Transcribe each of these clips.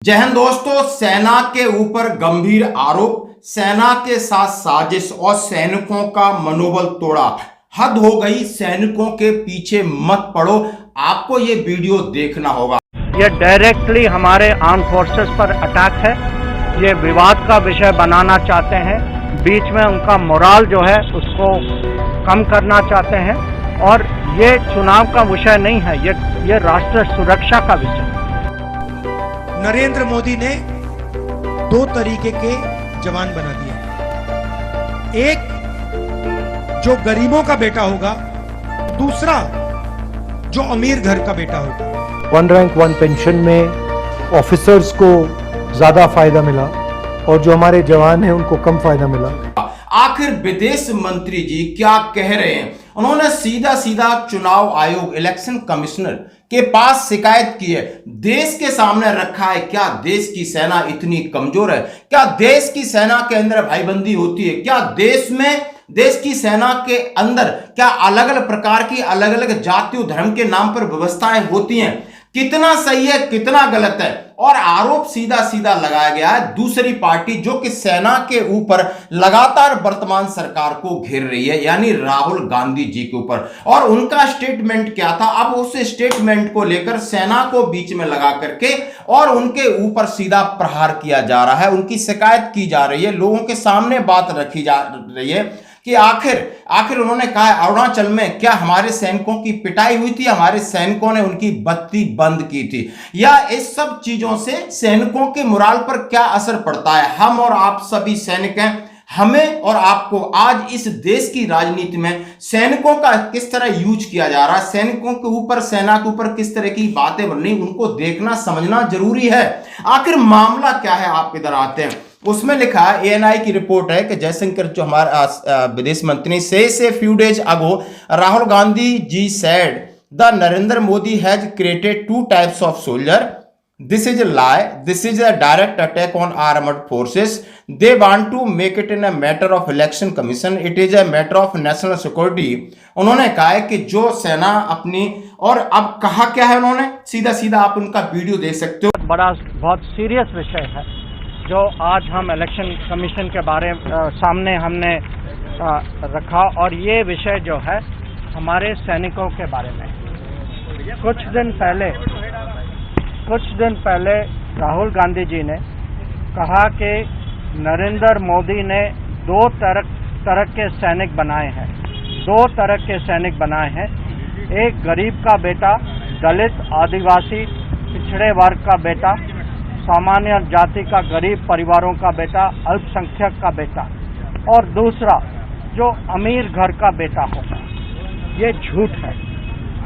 जय हिंद दोस्तों। सेना के ऊपर गंभीर आरोप, सेना के साथ साजिश और सैनिकों का मनोबल तोड़ा। हद हो गई, सैनिकों के पीछे मत पड़ो, आपको ये वीडियो देखना होगा। ये डायरेक्टली हमारे आर्म फोर्सेस पर अटैक है। ये विवाद का विषय बनाना चाहते हैं, बीच में उनका मोराल जो है उसको कम करना चाहते हैं और ये चुनाव का विषय नहीं है, ये राष्ट्र सुरक्षा का विषय है। नरेंद्र मोदी ने दो तरीके के जवान बना दिए, एक जो गरीबों का बेटा होगा, दूसरा जो अमीर घर का बेटा होगा। 1 रैंक 1 पेंशन में ऑफिसर्स को ज्यादा फायदा मिला और जो हमारे जवान हैं उनको कम फायदा मिला। आखिर विदेश मंत्री जी क्या कह रहे हैं? उन्होंने सीधा सीधा चुनाव आयोग, इलेक्शन कमिश्नर के पास शिकायत की है, देश के सामने रखा है। क्या देश की सेना इतनी कमजोर है? क्या देश की सेना के अंदर भाईबंदी होती है? क्या देश की सेना के अंदर क्या अलग अलग प्रकार की अलग अलग जाति और धर्म के नाम पर व्यवस्थाएं होती हैं? कितना सही है, कितना गलत है? और आरोप सीधा सीधा लगाया गया है दूसरी पार्टी जो कि सेना के ऊपर लगातार वर्तमान सरकार को घेर रही है, यानी राहुल गांधी जी के ऊपर। और उनका स्टेटमेंट क्या था? अब उस स्टेटमेंट को लेकर सेना को बीच में लगा करके और उनके ऊपर सीधा प्रहार किया जा रहा है, उनकी शिकायत की जा रही है, लोगों के सामने बात रखी जा रही है कि आखिर उन्होंने कहा अरुणाचल में क्या हमारे सैनिकों की पिटाई हुई थी, हमारे सैनिकों ने उनकी बत्ती बंद की थी, या इस सब चीजों से सैनिकों के मोराल पर क्या असर पड़ता है? हम और आप सभी सैनिक हैं, हमें और आपको आज इस देश की राजनीति में सैनिकों का किस तरह यूज किया जा रहा है, सैनिकों के ऊपर, सेना के ऊपर किस तरह की बातें बन रही, उनको देखना समझना जरूरी है। आखिर मामला क्या है? आप इधर आते हैं, उसमें लिखा है, एएनआई की रिपोर्ट है कि जयशंकर जो हमारा विदेश मंत्री से few days ago Rahul Gandhi ji said the Narendra Modi has created 2 types of soldier. This is a lie. This is a direct attack on armed forces. They want to make it in a matter of election commission. It is a matter of national security. उन्होंने कहा है कि जो सेना अपनी, और अब कहा क्या है उन्होंने, सीधा सीधा आप उनका वीडियो देख सकते हो। बहुत सीरियस विषय है जो आज हम इलेक्शन कमीशन के बारे सामने हमने रखा, और ये विषय जो है हमारे सैनिकों के बारे में। कुछ दिन पहले राहुल गांधी जी ने कहा कि नरेंद्र मोदी ने दो तरह के सैनिक बनाए हैं, एक गरीब का बेटा, दलित आदिवासी पिछड़े वर्ग का बेटा, सामान्य जाति का गरीब परिवारों का बेटा, अल्पसंख्यक का बेटा, और दूसरा जो अमीर घर का बेटा होगा। ये झूठ है।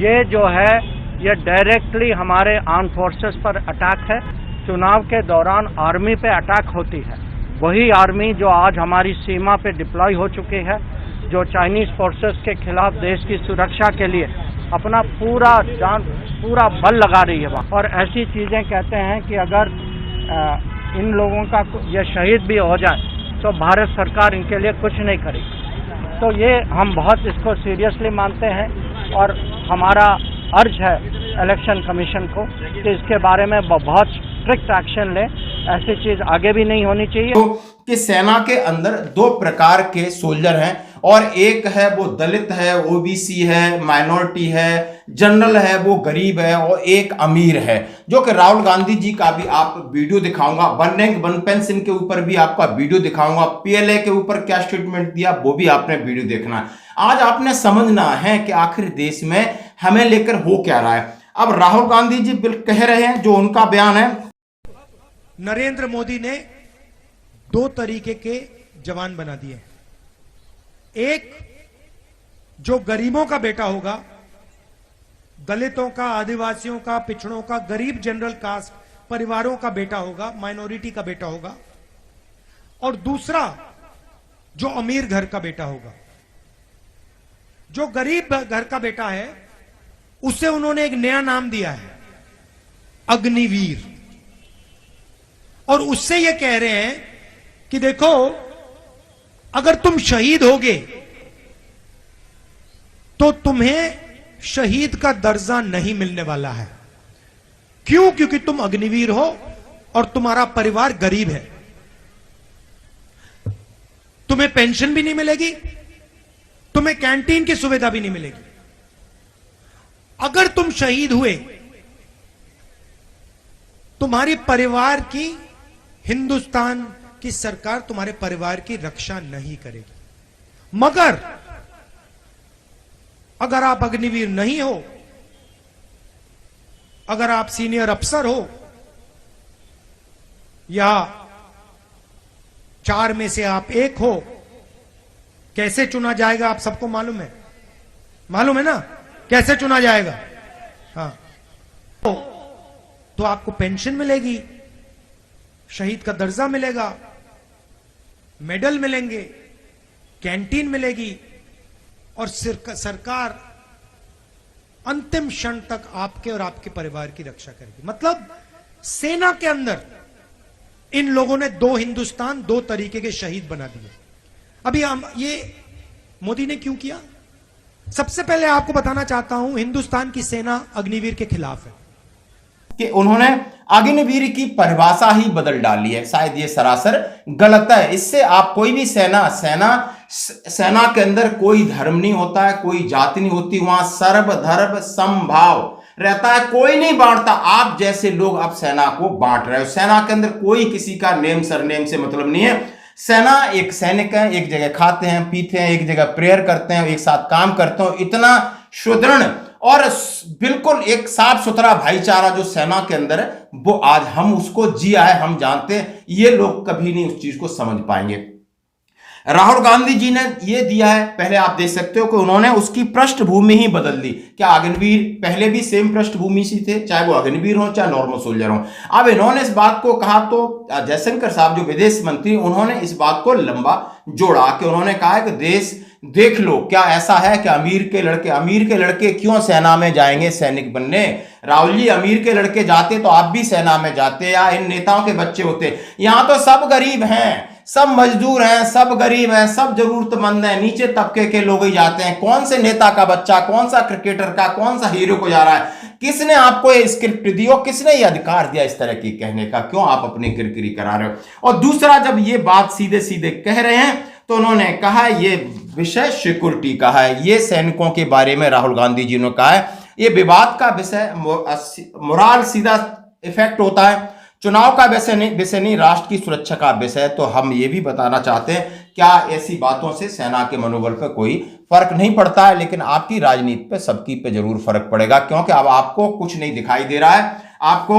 ये जो है ये डायरेक्टली हमारे आर्म फोर्सेस पर अटैक है। चुनाव के दौरान आर्मी पे अटैक होती है, वही आर्मी जो आज हमारी सीमा पे डिप्लॉय हो चुकी है, जो चाइनीज फोर्सेस के खिलाफ देश की सुरक्षा के लिए अपना पूरा बल लगा रही है वहाँ। और ऐसी चीज़ें कहते हैं कि अगर इन लोगों का ये शहीद भी हो जाए तो भारत सरकार इनके लिए कुछ नहीं करेगी। तो ये हम बहुत इसको सीरियसली मानते हैं और हमारा अर्ज है इलेक्शन कमीशन को कि इसके बारे में बहुत स्ट्रिक्ट एक्शन ले। ऐसी चीज आगे भी नहीं होनी चाहिए। तो कि सेना के अंदर 2 प्रकार के सोल्जर हैं, और एक है वो दलित है, ओबीसी है, माइनॉरिटी है, जनरल है, वो गरीब है, और एक अमीर है, जो कि राहुल गांधी जी का भी आप वीडियो दिखाऊंगा, 1 रैंक 1 पेंशन के ऊपर भी आपका वीडियो दिखाऊंगा, पीएलए के ऊपर क्या स्टेटमेंट दिया वो भी आपने वीडियो देखना है। आज आपने समझना है कि आखिर देश में हमें लेकर हो क्या रहा है। अब राहुल गांधी जी कह रहे हैं, जो उनका बयान है, नरेंद्र मोदी ने 2 तरीके के जवान बना दिए, एक जो गरीबों का बेटा होगा, दलितों का, आदिवासियों का, पिछड़ों का, गरीब जनरल कास्ट परिवारों का बेटा होगा, माइनॉरिटी का बेटा होगा, और दूसरा जो अमीर घर का बेटा होगा। जो गरीब घर का बेटा है उसे उन्होंने एक नया नाम दिया है, अग्निवीर। और उससे ये कह रहे हैं कि देखो, अगर तुम शहीद होगे तो तुम्हें शहीद का दर्जा नहीं मिलने वाला है। क्यों? क्योंकि तुम अग्निवीर हो और तुम्हारा परिवार गरीब है, तुम्हें पेंशन भी नहीं मिलेगी, तुम्हें कैंटीन की सुविधा भी नहीं मिलेगी। अगर तुम शहीद हुए, तुम्हारी परिवार की, हिंदुस्तान की सरकार तुम्हारे परिवार की रक्षा नहीं करेगी। मगर अगर आप अग्निवीर नहीं हो, अगर आप सीनियर अफसर हो, या 4 में से आप एक हो, कैसे चुना जाएगा आप सबको मालूम है, मालूम है ना कैसे चुना जाएगा? हाँ, तो आपको पेंशन मिलेगी, शहीद का दर्जा मिलेगा, मेडल मिलेंगे, कैंटीन मिलेगी, और सरकार अंतिम क्षण तक आपके और आपके परिवार की रक्षा करेगी। मतलब सेना के अंदर इन लोगों ने 2 हिंदुस्तान 2 तरीके के शहीद बना दिए। अभी हम ये मोदी ने क्यों किया? सबसे पहले आपको बताना चाहता हूं, हिंदुस्तान की सेना अग्निवीर के खिलाफ है कि उन्होंने अग्निवीर की परिभाषा ही बदल डाली है। शायद ये सरासर गलत है। इससे आप कोई भी सेना के अंदर कोई धर्म नहीं होता है, कोई जाति नहीं होती, वहां सर्वधर्म समभाव रहता है, कोई नहीं बांटता। आप जैसे लोग अब सेना को बांट रहे हो। सेना के अंदर कोई किसी का नेम सरनेम से मतलब नहीं है। सेना एक सैनिक है, एक जगह खाते हैं पीते हैं, एक जगह प्रेयर करते हैं, एक साथ काम करते हो। इतना सुदृढ़ और बिल्कुल एक साफ सुथरा भाईचारा जो सेना के अंदर है, वो आज हम उसको जिया है, हम जानते हैं। ये लोग कभी नहीं उस चीज को समझ पाएंगे। राहुल गांधी जी ने ये दिया है, पहले आप देख सकते हो कि उन्होंने उसकी पृष्ठभूमि ही बदल दी। क्या अग्निवीर पहले भी सेम पृष्ठभूमि से थे, चाहे वो अग्निवीर हो चाहे नॉर्मल सोल्जर हो। अब इन्होंने इस बात को कहा तो जयशंकर साहब जो विदेश मंत्री, उन्होंने इस बात को लंबा जोड़ा कि उन्होंने कहा कि देश देख लो, क्या ऐसा है कि अमीर के लड़के क्यों सेना में जाएंगे सैनिक बनने? राहुल जी, अमीर के लड़के जाते तो आप भी सेना में जाते, या इन नेताओं के बच्चे होते। यहां तो सब गरीब हैं, सब मजदूर हैं, सब गरीब हैं, सब जरूरतमंद हैं, नीचे तबके के लोग ही जाते हैं। कौन से नेता का बच्चा, कौन सा क्रिकेटर का, कौन सा हीरो को जा रहा है? किसने आपको ये स्क्रिप्ट दी और किसने ये अधिकार दिया इस तरह की कहने का? क्यों आप अपनी किरकिरी करा रहे हो? और दूसरा, जब ये बात सीधे सीधे कह रहे हैं तो उन्होंने कहा ये विषय सिक्योरिटी का है, ये सैनिकों के बारे में राहुल गांधी जी ने कहा है, ये विवाद का विषय, मोरल सीधा इफेक्ट होता है, चुनाव का विषय नहीं, राष्ट्र की सुरक्षा का विषय। तो हम ये भी बताना चाहते हैं, क्या ऐसी बातों से सेना के मनोबल पर कोई फर्क नहीं पड़ता है, लेकिन आपकी राजनीति पे सबकी पे जरूर फर्क पड़ेगा, क्योंकि अब आपको कुछ नहीं दिखाई दे रहा है। आपको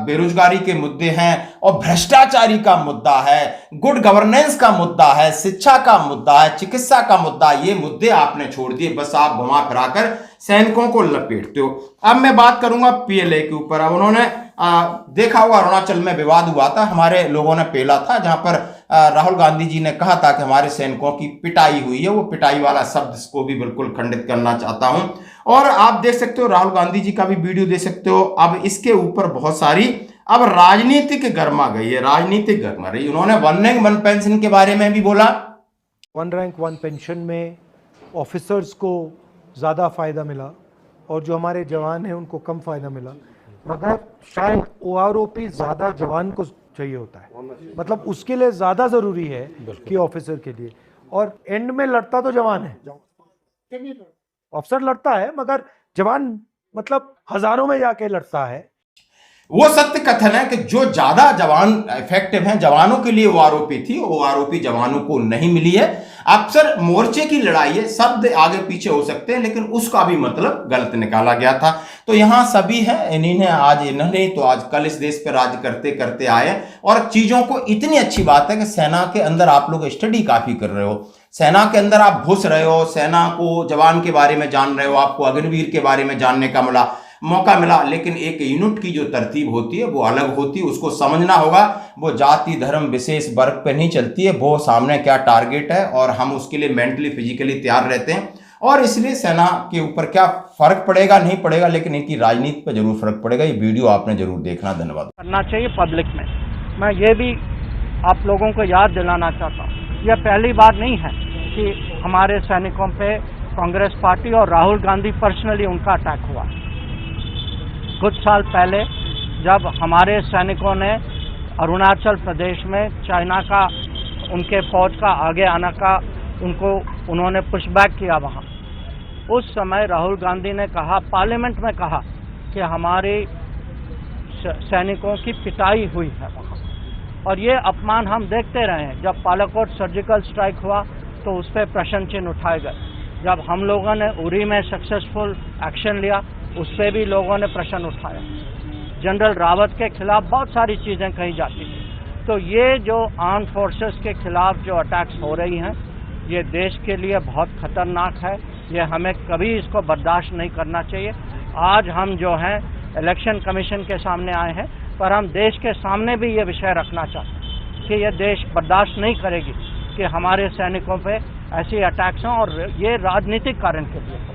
बेरोजगारी के मुद्दे हैं और भ्रष्टाचारी का मुद्दा है, गुड गवर्नेंस का मुद्दा है, शिक्षा का मुद्दा है, चिकित्सा का मुद्दा, ये मुद्दे आपने छोड़ दिए। बस आप घुमा फिराकर सैनिकों को लपेटते हो। अब मैं बात करूंगा पीएलए के ऊपर। अब उन्होंने देखा होगा, अरुणाचल में विवाद हुआ था, हमारे लोगों ने पेला था, जहां पर राहुल गांधी जी ने कहा था कि हमारे सैनिकों की पिटाई हुई है। वो पिटाई वाला शब्द को भी बिल्कुल खंडित करना चाहता हूं। और आप देख सकते हो, राहुल गांधी जी का भी वीडियो देख सकते हो। अब इसके ऊपर बहुत सारी अब राजनीतिक गर्मा गई है, राजनीतिक गर्मा रही। उन्होंने 1 रैंक 1 पेंशन के बारे में भी बोला। 1 रैंक 1 पेंशन में ऑफिसर्स को ज़्यादा फायदा मिला और जो हमारे जवान हैं उनको कम फायदा मिला। मगर शायद OROP ज़्यादा जवान को चाहिए होता है, मतलब उसके लिए ज़्यादा ज़रूरी है कि ऑफिसर के लिए। और एंड में लड़ता तो जवान है, ऑफिसर लड़ता है मगर जवान मतलब हजारों में जाके लड़ता है। वो सत्य कथन है कि जो ज्यादा जवान इफेक्टिव हैं, जवानों के लिए OROP थी, OROP जवानों को नहीं मिली है। अक्सर मोर्चे की लड़ाई है, शब्द आगे पीछे हो सकते हैं, लेकिन उसका भी मतलब गलत निकाला गया था। तो यहां सभी है, इन्होंने तो आज कल इस देश पर राज करते करते आए। और चीजों को इतनी अच्छी बात है कि सेना के अंदर आप लोग स्टडी काफी कर रहे हो, सेना के अंदर आप घुस रहे हो, सेना को जवान के बारे में जान रहे हो, आपको अग्निवीर के बारे में जानने का मौका मिला। लेकिन एक यूनिट की जो तरतीब होती है वो अलग होती है, उसको समझना होगा। वो जाति धर्म विशेष वर्ग पे नहीं चलती है, वो सामने क्या टारगेट है और हम उसके लिए मेंटली फिजिकली तैयार रहते हैं। और इसलिए सेना के ऊपर क्या फर्क पड़ेगा नहीं पड़ेगा, लेकिन इनकी राजनीति पर जरूर फर्क पड़ेगा। ये वीडियो आपने जरूर देखना। धन्यवाद। करना चाहिए पब्लिक में। मैं ये भी आप लोगों को याद दिलाना चाहता हूँ, यह पहली बार नहीं है कि हमारे सैनिकों पे कांग्रेस पार्टी और राहुल गांधी पर्सनली उनका अटैक हुआ। कुछ साल पहले जब हमारे सैनिकों ने अरुणाचल प्रदेश में चाइना का उनके फौज का आगे आना का उन्होंने पुशबैक किया वहाँ। उस समय राहुल गांधी ने कहा, पार्लियामेंट में कहा कि हमारे सैनिकों की पिटाई हुई है वहाँ, और ये अपमान हम देखते रहे हैं। जब पालाकोट सर्जिकल स्ट्राइक हुआ तो उस पर प्रश्न चिन्ह उठाए गए। जब हम लोगों ने उरी में सक्सेसफुल एक्शन लिया, उस पर भी लोगों ने प्रश्न उठाया। जनरल रावत के खिलाफ बहुत सारी चीज़ें कही जाती थी। तो ये जो आर्म फोर्सेस के खिलाफ जो अटैक्स हो रही हैं, ये देश के लिए बहुत खतरनाक है। ये हमें कभी इसको बर्दाश्त नहीं करना चाहिए। आज हम जो हैं इलेक्शन कमीशन के सामने आए हैं, पर हम देश के सामने भी ये विषय रखना चाहते हैं कि ये देश बर्दाश्त नहीं करेगी कि हमारे सैनिकों पे ऐसी अटैक्स हों, और ये राजनीतिक कारण के लिए हो।